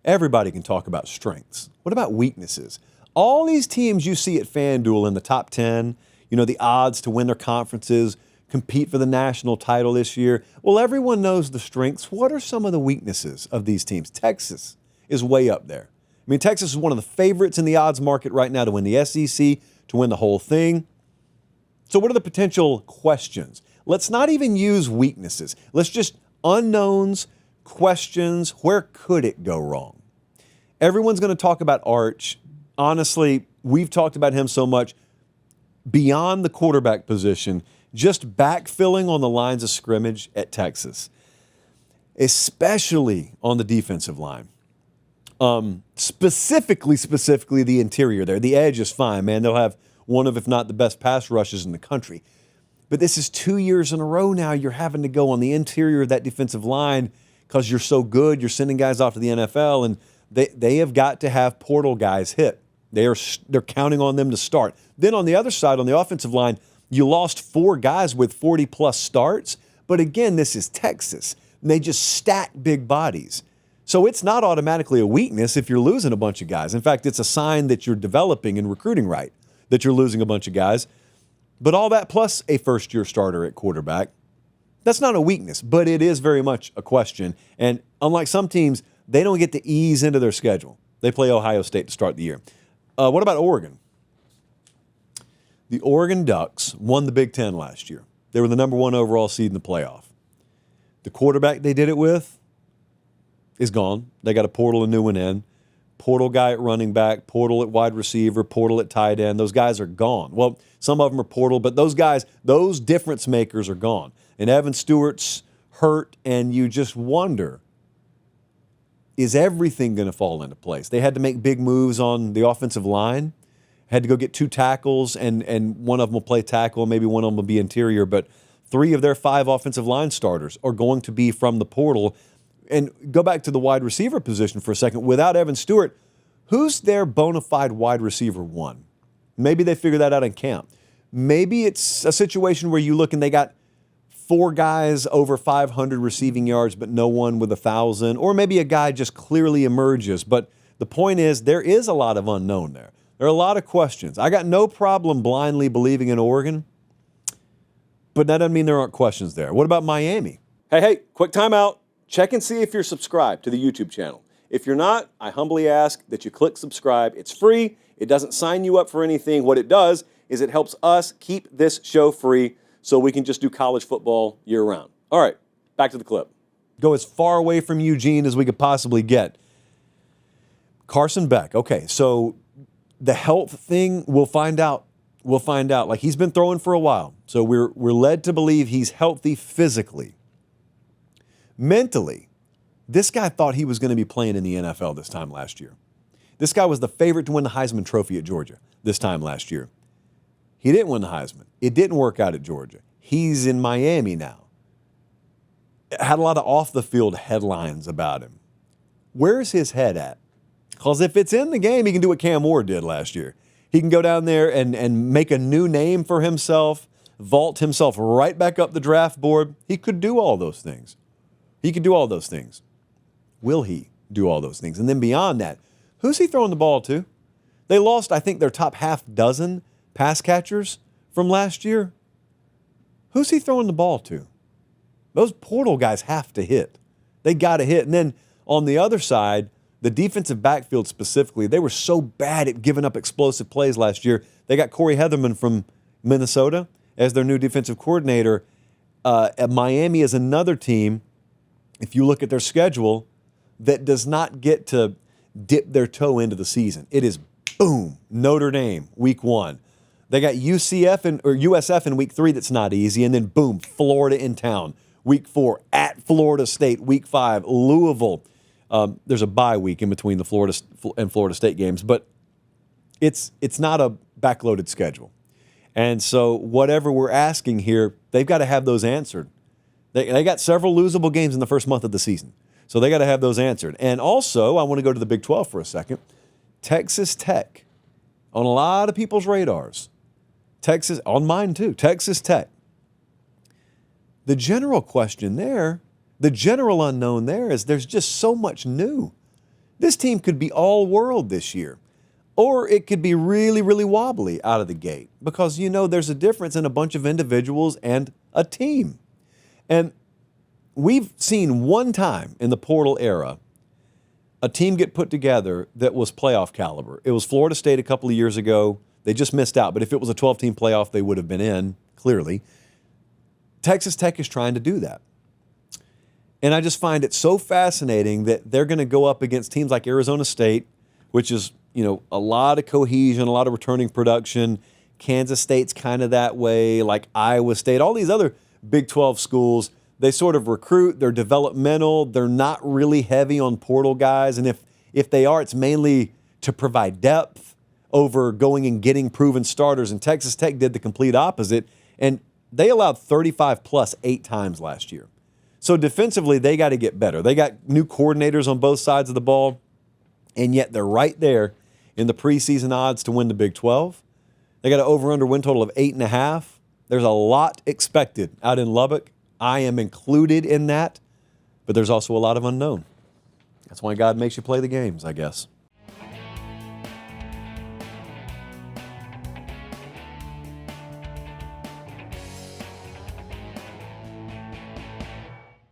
Everybody can talk about strengths. What about weaknesses? All these teams you see at FanDuel in the top 10, the odds to win their conferences, compete for the national title this year. Well, everyone knows the strengths. What are some of the weaknesses of these teams? Texas is way up there. I mean, Texas is one of the favorites in the odds market right now to win the SEC, to win the whole thing. So what are the potential questions? Let's not even use weaknesses. Let's just unknowns, questions. Where could it go wrong? Everyone's going to talk about Arch. Honestly, we've talked about him so much beyond the quarterback position, just backfilling on the lines of scrimmage at Texas, especially on the defensive line. Specifically the interior there. The edge is fine, man. They'll have one of, if not the best pass rushes in the country. But this is 2 years in a row now you're having to go on the interior of that defensive line because you're so good. You're sending guys off to the NFL, and they have got to have portal guys hit. They're counting on them to start. Then on the other side, on the offensive line, you lost 4 guys with 40-plus starts. But again, this is Texas. And they just stack big bodies. So it's not automatically a weakness if you're losing a bunch of guys. In fact, it's a sign that you're developing and recruiting right, that you're losing a bunch of guys. But all that plus a first-year starter at quarterback, that's not a weakness, but it is very much a question. And unlike some teams, they don't get to ease into their schedule. They play Ohio State to start the year. What about Oregon? The Oregon Ducks won the Big Ten last year. They were the number 1 overall seed in the playoff. The quarterback they did it with is gone. They got a portal, a new one in. Portal guy at running back, portal at wide receiver, portal at tight end. Those guys are gone. Well, some of them are portal, but those guys, those difference makers are gone. And Evan Stewart's hurt, and you just wonder, is everything going to fall into place? They had to make big moves on the offensive line, had to go get 2 tackles, and one of them will play tackle, maybe one of them will be interior, but 3 of their 5 offensive line starters are going to be from the portal. And go back to the wide receiver position for a second. Without Evan Stewart, who's their bona fide wide receiver 1? Maybe they figure that out in camp. Maybe it's a situation where you look and they got 4 guys over 500 receiving yards, but no one with 1,000. Or maybe a guy just clearly emerges. But the point is, there is a lot of unknown there. There are a lot of questions. I got no problem blindly believing in Oregon, but that doesn't mean there aren't questions there. What about Miami? Hey, quick timeout. Check and see if you're subscribed to the YouTube channel. If you're not, I humbly ask that you click subscribe. It's free. It doesn't sign you up for anything. What it does is it helps us keep this show free so we can just do college football year-round. All right, back to the clip. Go as far away from Eugene as we could possibly get. Carson Beck. Okay, so the health thing, we'll find out. We'll find out. Like, he's been throwing for a while, so we're led to believe he's healthy physically. Mentally, this guy thought he was going to be playing in the NFL this time last year. This guy was the favorite to win the Heisman Trophy at Georgia this time last year. He didn't win the Heisman. It didn't work out at Georgia. He's in Miami now. Had a lot of off-the-field headlines about him. Where's his head at? Because if it's in the game, he can do what Cam Ward did last year. He can go down there and make a new name for himself, vault himself right back up the draft board. He could do all those things. He could do all those things. Will he do all those things? And then beyond that, who's he throwing the ball to? They lost, I think, their top half dozen pass catchers from last year. Who's he throwing the ball to? Those portal guys have to hit. They got to hit. And then on the other side, the defensive backfield specifically, they were so bad at giving up explosive plays last year. They got Corey Heatherman from Minnesota as their new defensive coordinator. Miami is another team, if you look at their schedule, that does not get to dip their toe into the season. It is, boom, Notre Dame, week 1. They got USF in week 3 that's not easy, and then, boom, Florida in town, week 4, at Florida State, week 5, Louisville. There's a bye week in between the Florida and Florida State games, but it's not a backloaded schedule. And so whatever we're asking here, they've got to have those answered. They got several losable games in the first month of the season. So they got to have those answered. And also, I want to go to the Big 12 for a second. Texas Tech, on a lot of people's radars. Texas, on mine too, Texas Tech. The general question there, the general unknown there is there's just so much new. This team could be all world this year. Or it could be really, really wobbly out of the gate because there's a difference in a bunch of individuals and a team. And we've seen one time in the portal era a team get put together that was playoff caliber. It was Florida State a couple of years ago. They just missed out. But if it was a 12-team playoff, they would have been in, clearly. Texas Tech is trying to do that. And I just find it so fascinating that they're going to go up against teams like Arizona State, which is a lot of cohesion, a lot of returning production. Kansas State's kind of that way, like Iowa State. All these other Big 12 schools, they sort of recruit, they're developmental, they're not really heavy on portal guys. And if they are, it's mainly to provide depth over going and getting proven starters. And Texas Tech did the complete opposite. And they allowed 35 plus 8 times last year. So defensively, they got to get better. They got new coordinators on both sides of the ball, and yet they're right there in the preseason odds to win the Big 12. They got an over-under win total of 8.5. There's a lot expected out in Lubbock. I am included in that, but there's also a lot of unknown. That's why God makes you play the games, I guess.